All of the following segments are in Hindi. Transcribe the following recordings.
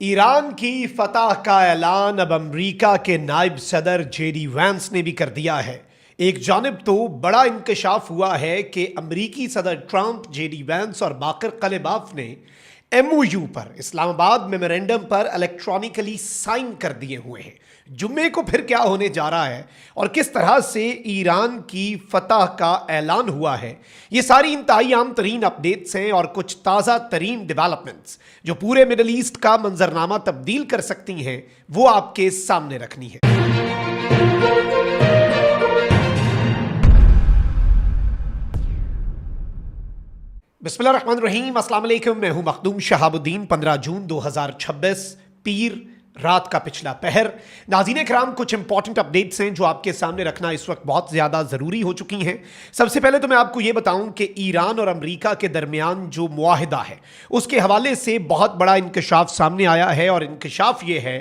ईरान की फतह का ऐलान अब अमेरिका के नायब सदर जेडी वैंस ने भी कर दिया है। एक जानिब तो बड़ा इंकशाफ हुआ है कि अमेरिकी सदर ट्रंप, जेडी वैंस और बाकर कलेबाफ ने एमओयू पर, इस्लामाबाद मेमोरेंडम पर इलेक्ट्रॉनिकली साइन कर दिए हुए हैं। जुम्मे को फिर क्या होने जा रहा है और किस तरह से ईरान की फतह का ऐलान हुआ है, ये सारी इंतहाई आम तरीन अपडेट्स हैं और कुछ ताज़ा तरीन डेवलपमेंट्स जो पूरे मिडल ईस्ट का मंजरनामा तब्दील कर सकती हैं, वो आपके सामने रखनी है। बिस्मिल्लाहिर्रहमानिर्रहीम, अस्सलाम वालेकुम। मैं हूं मखदूम शहाबुद्दीन। 15 जून 2026 पीर रात का पिछला पहर। नाज़रीन किराम, कुछ इंपॉर्टेंट अपडेट्स हैं जो आपके सामने रखना इस वक्त बहुत ज़्यादा ज़रूरी हो चुकी हैं। सबसे पहले तो मैं आपको ये बताऊं कि ईरान और अमेरिका के दरमियान जो मुआहिदा है उसके हवाले से बहुत बड़ा इंकशाफ सामने आया है और इंकशाफ ये है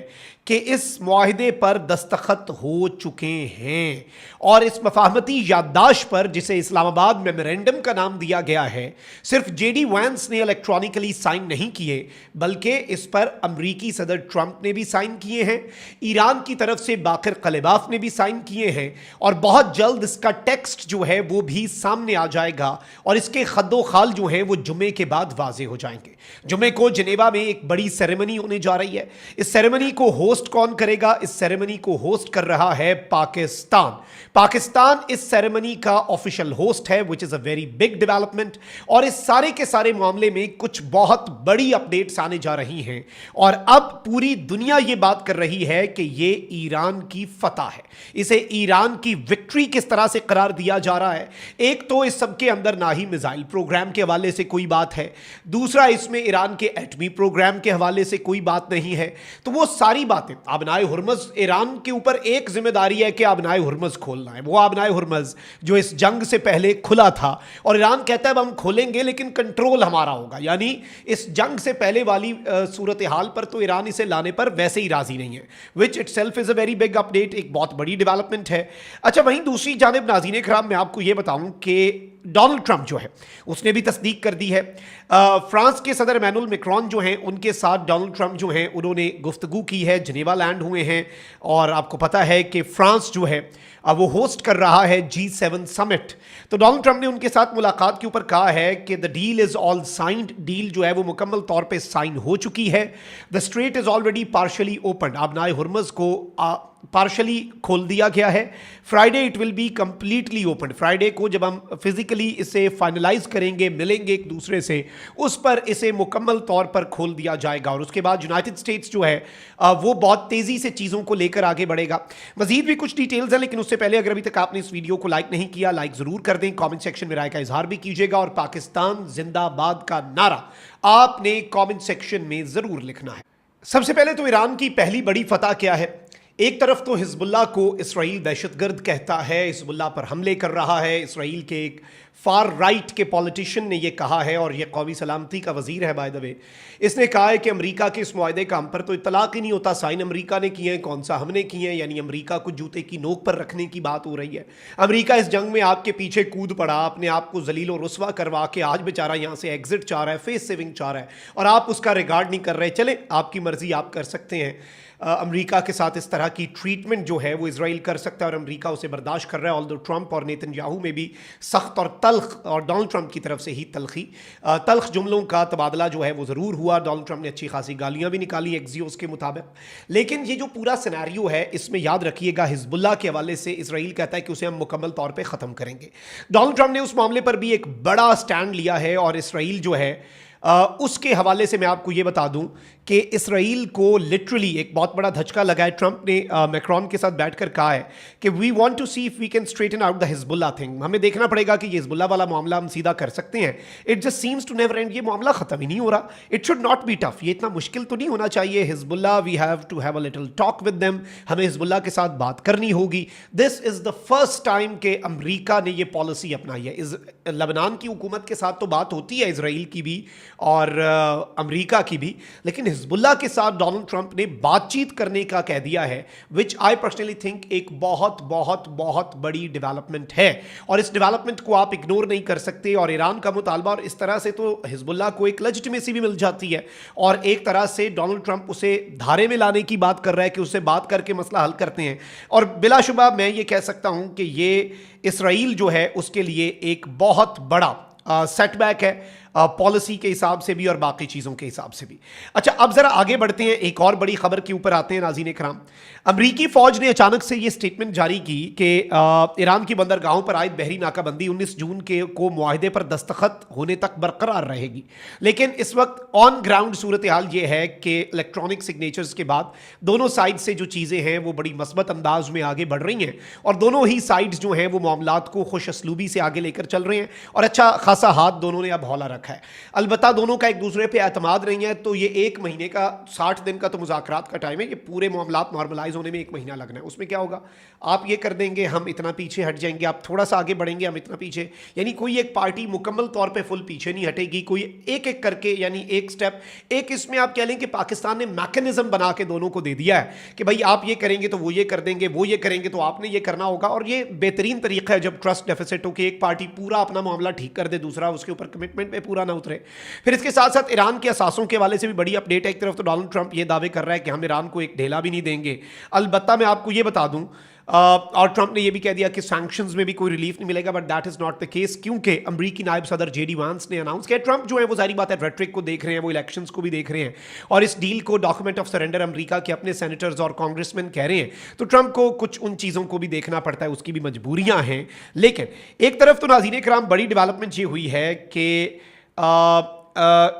कि इस मुआहिदे पर दस्तखत हो चुके हैं और इस मफाहमती याददाश्त पर, जिसे इस्लामाबाद मेमोरेंडम का नाम दिया गया है, सिर्फ जेडी वैंस ने इलेक्ट्रॉनिकली साइन नहीं किए बल्कि इस पर अमरीकी सदर ट्रंप ने भी साइन किए हैं, ईरान की तरफ से बाकर कलेबाफ ने भी साइन किए हैं और बहुत जल्द इसका टेक्स्ट जो है वो भी सामने आ जाएगा और इसके खद्दो खाल जो हैं वो जुमे के बाद वाजे हो जाएंगे। जुमे को जिनेवा में एक बड़ी सेरेमनी होने जा रही है। इस सेरेमनी को होस्ट कौन करेगा? इस सेरेमनी को होस्ट कर रहा है पाकिस्तान। पाकिस्तान इस सेरेमनी का ऑफिशियल होस्ट है, which is a very big development. और इस सारे के सारे मामले में कुछ बहुत बड़ी अपडेट्स आने जा रही हैं और अब पूरी दुनिया यह बात कर रही है कि यह ईरान की फतह है। इसे ईरान की विक्ट्री किस तरह से करार दिया जा रहा है? एक तो इस सब के अंदर ना ही मिसाइल प्रोग्राम के हवाले से कोई बात है, दूसरा इसमें ईरान के एटमी प्रोग्राम के हवाले से कोई बात नहीं है। तो वो सारी बातें, आबनाए हुर्मुज़, ईरान के ऊपर एक जिम्मेदारी है कि आबनाए हुर्मुज़ खोलना है। वो आबनाए हुर्मुज़ जो इस जंग से पहले खुला था और ईरान कहता है अब हम खोलेंगे लेकिन कंट्रोल हमारा होगा, यानी इस जंग से पहले वाली सूरत हाल पर तो ईरान इसे लाने पर वैसे ही राजी नहीं है, which it self is a very big update, एक बहुत बड़ी डेवलपमेंट है। अच्छा, वहीं दूसरी जानिब नाज़रीन किराम, मैं आपको यह बताऊं कि डोनाल्ड ट्रंप जो है उसने भी तस्दीक कर दी है। फ्रांस के सदर इमैनुअल मैक्रोन जो हैं उनके साथ डोनाल्ड ट्रंप जो हैं उन्होंने गुफ्तगू की है, जिनेवा लैंड हुए हैं और आपको पता है कि फ्रांस जो है अब वो होस्ट कर रहा है G7 समिट। तो डोनाल्ड ट्रंप ने उनके साथ मुलाकात के ऊपर कहा है कि the deal is all signed, deal जो है वो मुकम्मल तौर पे साइन हो चुकी है। The strait is already partially open, आबनाए हुर्मुज़ को पार्शली खोल दिया गया है। Friday it will be completely open. Friday को जब हम फिजिकली इसे फाइनलाइज करेंगे, मिलेंगे एक दूसरे से, उस पर इसे मुकम्मल तौर पर खोल दिया जाएगा और उसके बाद यूनाइटेड स्टेट्स जो है वो बहुत तेज़ी से चीज़ों को लेकर आगे बढ़ेगा। मजीद भी कुछ डिटेल्स हैं, लेकिन उससे पहले अगर अभी तक आपने इस वीडियो को लाइक नहीं किया, लाइक ज़रूर कर दें, कॉमेंट सेक्शन में राय का इजहार भी कीजिएगा और पाकिस्तान जिंदाबाद का नारा आपने कॉमेंट सेक्शन में ज़रूर लिखना है। सबसे पहले तो ईरान की पहली बड़ी फतह क्या है? एक तरफ तो हिजबुल्लाह को इसराइल दहशतगर्द कहता है, हिजबुल्लाह पर हमले कर रहा है। इसराइल के एक फार राइट के पॉलिटिशियन ने यह कहा है और यह कौमी सलामती का वजीर है बाय द वे, इसने कहा है कि अमेरिका के इस मुआहदे का हम पर तो इतलाक ही नहीं होता, साइन अमेरिका ने किए हैं, कौन सा हमने किए हैं, यानी अमेरिका को जूते की नोक पर रखने की बात हो रही है। अमेरिका इस जंग में आपके पीछे कूद पड़ा, अपने आप को जलील और रुस्वा करवा के आज बेचारा यहाँ से एग्जिट चाह रहा है, फेस सेविंग चाह रहा है और आप उसका रिगार्ड नहीं कर रहे। चले, आपकी मर्जी, आप कर सकते हैं। अमेरिका के साथ इस तरह की ट्रीटमेंट जो है वो इसराइल कर सकता है और अमेरिका उसे बर्दाश्त कर रहा है। ऑल्दो ट्रंप और नेतन्याहू में भी सख्त और तल्ख, और डोनाल्ड ट्रंप की तरफ से ही तल्ख जुमलों का तबादला जो है वो ज़रूर हुआ। डोनाल्ड ट्रंप ने अच्छी खासी गालियां भी निकाली एक्सियोस के मुताबिक। लेकिन ये जो पूरा सिनेरियो है इसमें याद रखिएगा, हिजबुल्लाह के हवाले से इसराइल कहता है कि उसे हम मुकम्मल तौर पर ख़त्म करेंगे। डोनाल्ड ट्रंप ने उस मामले पर भी एक बड़ा स्टैंड लिया है और इसराइल जो है उसके हवाले से मैं आपको ये बता दूं कि इसराइल को लिटरली एक बहुत बड़ा धचका लगा है। ट्रंप ने मैक्रोन के साथ बैठकर कहा है कि we want to see if we can straighten out the Hezbollah thing. हमें देखना पड़ेगा कि ये हिजबुल्लाह वाला मामला हम सीधा कर सकते हैं। It just seems to never end, ये मामला खत्म ही नहीं हो रहा। It should not be tough, ये इतना मुश्किल तो नहीं होना चाहिए। Hezbollah, we have to have a little talk with them, हमें हिजबुल्लाह के साथ बात करनी होगी। This is the first time कि अमरीका ने ये पॉलिसी अपनाई है। इस लबनान की हुकूमत के साथ तो बात होती है इसराइल की भी और अमेरिका की भी, लेकिन हिजबुल्लाह के साथ डोनाल्ड ट्रंप ने बातचीत करने का कह दिया है, विच आई पर्सनली थिंक एक बहुत बहुत बहुत बड़ी डेवलपमेंट है और इस डेवलपमेंट को आप इग्नोर नहीं कर सकते। और ईरान का मुतालबा, और इस तरह से तो हिजबुल्लाह को एक लेजिटिमेसी भी मिल जाती है और एक तरह से डोनाल्ड ट्रंप उसे धारे में लाने की बात कर रहा है कि उससे बात करके मसला हल करते हैं। और बिलाशुबा मैं ये कह सकता हूं कि ये इसराइल जो है उसके लिए एक बहुत बड़ा सेटबैक है, पॉलिसी के हिसाब से भी और बाकी चीज़ों के हिसाब से भी। अच्छा, अब ज़रा आगे बढ़ते हैं, एक और बड़ी खबर के ऊपर आते हैं नाज़रीन इकराम। अमरीकी फ़ौज ने अचानक से ये स्टेटमेंट जारी की कि ईरान की बंदरगाहों पर आयद बहरी नाकाबंदी 19 जून को मुआहदे पर दस्तखत होने तक बरकरार रहेगी। लेकिन इस वक्त ऑन ग्राउंड सूरत हाल ये है कि इलेक्ट्रॉनिक सिग्नेचर्स के बाद दोनों साइड से जो चीज़ें हैं वो बड़ी मस्बत अंदाज में आगे बढ़ रही हैं और दोनों ही साइड्स जो हैं वो मामलात को खुश असलूबी से आगे लेकर चल रहे हैं और अच्छा खासा हाथ दोनों ने अब हौला रखा है। अलबत्ता दोनों का एक दूसरे पे एतमाद नहीं है, तो ये एक महीने का 60 दिन का तो मुज़ाकरात का टाइम है, ये पूरे मामलात नॉर्मलाइज होने में एक महीना लगना है। उसमें क्या होगा, आप ये कर देंगे हम इतना पीछे हट जाएंगे, आप थोड़ा सा आगे बढ़ेंगे हम इतना पीछे, यानी कोई एक पार्टी मुकम्मल तौर पे फुल पीछे नहीं हटेगी, कोई एक एक करके, यानी एक स्टेप एक, इसमें आप कह लें कि पाकिस्तान ने मैकेनिज्म बना के दोनों को दे दिया है कि भाई आप ये करेंगे तो वो ये कर देंगे, वो ये करेंगे तो आपने ये करना होगा। और ये बेहतरीन तरीका है जब ट्रस्ट डेफिसिट हो कि एक पार्टी पूरा अपना मामला ठीक कर दे, दूसरा उसके ऊपर कमिटमेंट पे पूरा ना उतरे। फिर इसके साथ साथ ईरान के असासों के हवाले से भी बड़ी अपडेट है। एक तरफ तो डोनाल्ड ट्रंप ये दावे कर रहा है कि हम ईरान को एक ढेला भी नहीं देंगे। अलबत्ता मैं आपको ये बता दूं, और ट्रंप ने यह भी कह दिया कि सैंक्शंस में भी कोई रिलीफ नहीं मिलेगा, but that is not the case, क्योंकि अमरीकी नायब सदर जेडी वांस ने अनाउंस किया। ट्रंप जो है वो सारी बात है रेटरिक को देख रहे हैं, वो इलेक्शंस को भी देख रहे हैं और इस डील को डॉक्यूमेंट ऑफ सरेंडर अमरीका के अपने सेनेटर्स और कांग्रेसमैन कह रहे हैं, तो ट्रंप को कुछ उन चीज़ों को भी देखना पड़ता है, उसकी भी मजबूरियां हैं। लेकिन एक तरफ तो नाज़रीन इकराम बड़ी डेवलपमेंट ये हुई है कि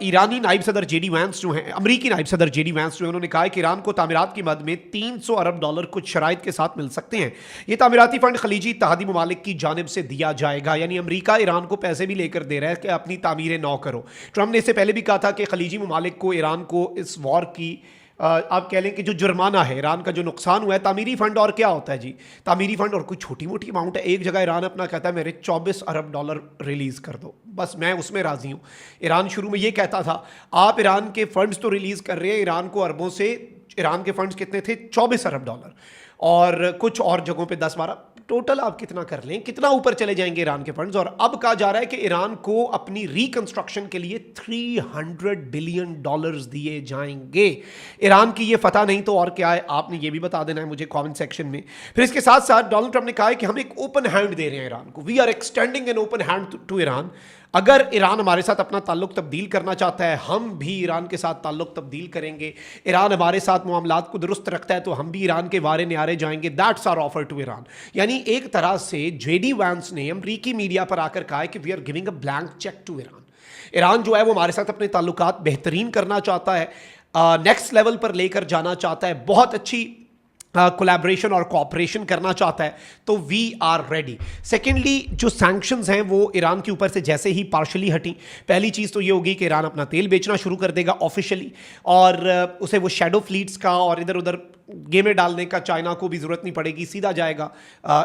ईरानी नायब सदर जेडी वांस जो हैं, अमरीकी नायब सदर जेडी वांस जो है, उन्होंने कहा है कि ईरान को तामीरात की मद में $300 अरब कुछ शराइत के साथ मिल सकते हैं। ये तामीराती फंड खलीजी इत्तेहादी ममालिक की जानिब से दिया जाएगा, यानी अमरीका ईरान को पैसे भी लेकर दे रहा है कि अपनी तामीरें नौ करो। ट्रंप ने इससे पहले भी कहा था कि खलीजी ममालिक को ईरान को इस वॉर की आप कह लें कि जो जुर्माना है, ईरान का जो नुकसान हुआ है, तामीरी फंड और क्या होता है जी, तामीरी फंड और कोई छोटी मोटी अमाउंट है। एक जगह ईरान अपना कहता है मेरे $24 अरब रिलीज़ कर दो, बस मैं उसमें राज़ी हूँ। ईरान शुरू में ये कहता था आप ईरान के फंड्स तो रिलीज़ कर रहे हैं, ईरान को अरबों से, ईरान के फंड्स कितने थे, $24 अरब और कुछ और जगहों पे 10-12, टोटल आप कितना कर लें, कितना ऊपर चले जाएंगे ईरान के फंड्स। और अब कहा जा रहा है कि ईरान को अपनी रिकंस्ट्रक्शन के लिए $300 बिलियन दिए जाएंगे। ईरान की ये फतह नहीं तो और क्या है, आपने ये भी बता देना है मुझे कमेंट सेक्शन में। फिर इसके साथ साथ डोनाल्ड ट्रंप ने कहा है कि हम एक ओपन हैंड दे रहे हैं ईरान को, we are extending an open hand to Iran. अगर ईरान हमारे साथ अपना ताल्लुक तब्दील करना चाहता है, हम भी ईरान के साथ ताल्लुक तब्दील करेंगे। ईरान हमारे साथ मामलात को दुरुस्त रखता है तो हम भी ईरान के वारे न्यारे जाएंगे। That's our offer to Iran. यानी एक तरह से जेडी वांस ने अमरीकी मीडिया पर आकर कहा है कि we are giving a blank cheque to Iran. Iran जो है वो हमारे साथ अपने ताल्लुकात बेहतरीन करना चाहता है, नेक्स्ट लेवल पर लेकर जाना चाहता है, बहुत अच्छी कोलैबोरेशन और कोऑपरेशन करना चाहता है, तो वी आर रेडी। सेकेंडली, जो सैंक्शंस हैं वो ईरान के ऊपर से जैसे ही पार्शली हटी, पहली चीज़ तो ये होगी कि ईरान अपना तेल बेचना शुरू कर देगा ऑफिशियली, और उसे वो शैडो फ्लीट्स का और इधर उधर गेमें डालने का चाइना को भी ज़रूरत नहीं पड़ेगी, सीधा जाएगा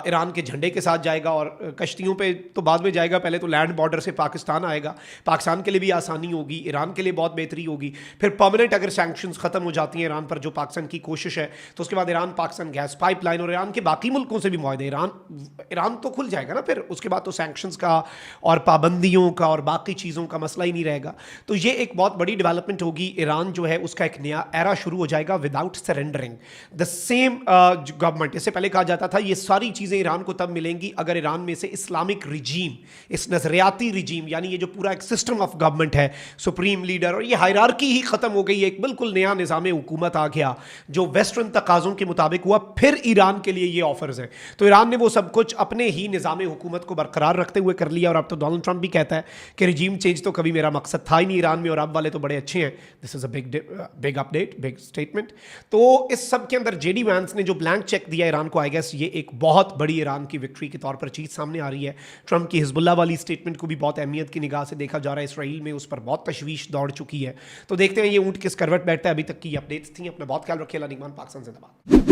ईरान के झंडे के साथ जाएगा और कश्तियों पे तो बाद में जाएगा, पहले तो लैंड बॉर्डर से पाकिस्तान आएगा। पाकिस्तान के लिए भी आसानी होगी, ईरान के लिए बहुत बेहतरी होगी। फिर परमानेंट अगर सैंक्शंस ख़त्म हो जाती हैं ईरान पर, जो पाकिस्तान की कोशिश है, तो उसके बाद ईरान पाकिस्तान गैस पाइपलाइन और ईरान के बाकी मुल्कों से भी मुआहदे, ईरान तो खुल जाएगा ना। फिर उसके बाद तो सैंक्शंस का और पाबंदियों का और बाकी चीज़ों का मसला ही नहीं रहेगा। तो ये एक बहुत बड़ी डेवलपमेंट होगी। ईरान जो है उसका एक नया एरा शुरू हो जाएगा without surrendering the same government. इससे पहले कहा जाता था ये सारी चीज़ें ईरान को तब मिलेंगी अगर ईरान में से इस्लामिक रिजीम, इस नजरियाती रिजीम, यानी ये जो पूरा एक सिस्टम ऑफ गवर्नमेंट है, सुप्रीम लीडर और ये हायरार्की ही ख़त्म हो गई, एक बिल्कुल नया निज़ाम हुकूमत आ गया जो वेस्टर्न तकाज़ों के मुताबिक हुआ। फिर ईरान के लिए ये ऑफर्स हैं, तो ईरान ने वो सब कुछ अपने ही निज़ाम हुकूमत को बरकरार रखते हुए कर लिया। और अब तो डोनाल्ड ट्रंप भी कहता है कि रिजीम चेंज तो कभी मेरा मकसद था ही नहीं ईरान में, और अब वाले तो बड़े अच्छे हैं। This is a big update, big statement. तो इस सब के अंदर जेडी वांस ने जो ब्लैंक चेक दिया ईरान को, आई गेस ये एक बहुत बड़ी ईरान की विक्ट्री के तौर पर चीज़ सामने आ रही है। ट्रंप की हिजबुल्लाह वाली स्टेटमेंट को भी बहुत अहमियत की निगाह से देखा जा रहा है, इसराइल में उस पर बहुत तशवीश दौड़ चुकी है। तो देखते हैं ये ऊँट किस करवट बैठता है। अभी तक की अपडेट्स थी, अपना बहुत ख्याल रखिए। अल्लाह निगहबान, पाकिस्तान जिंदाबाद।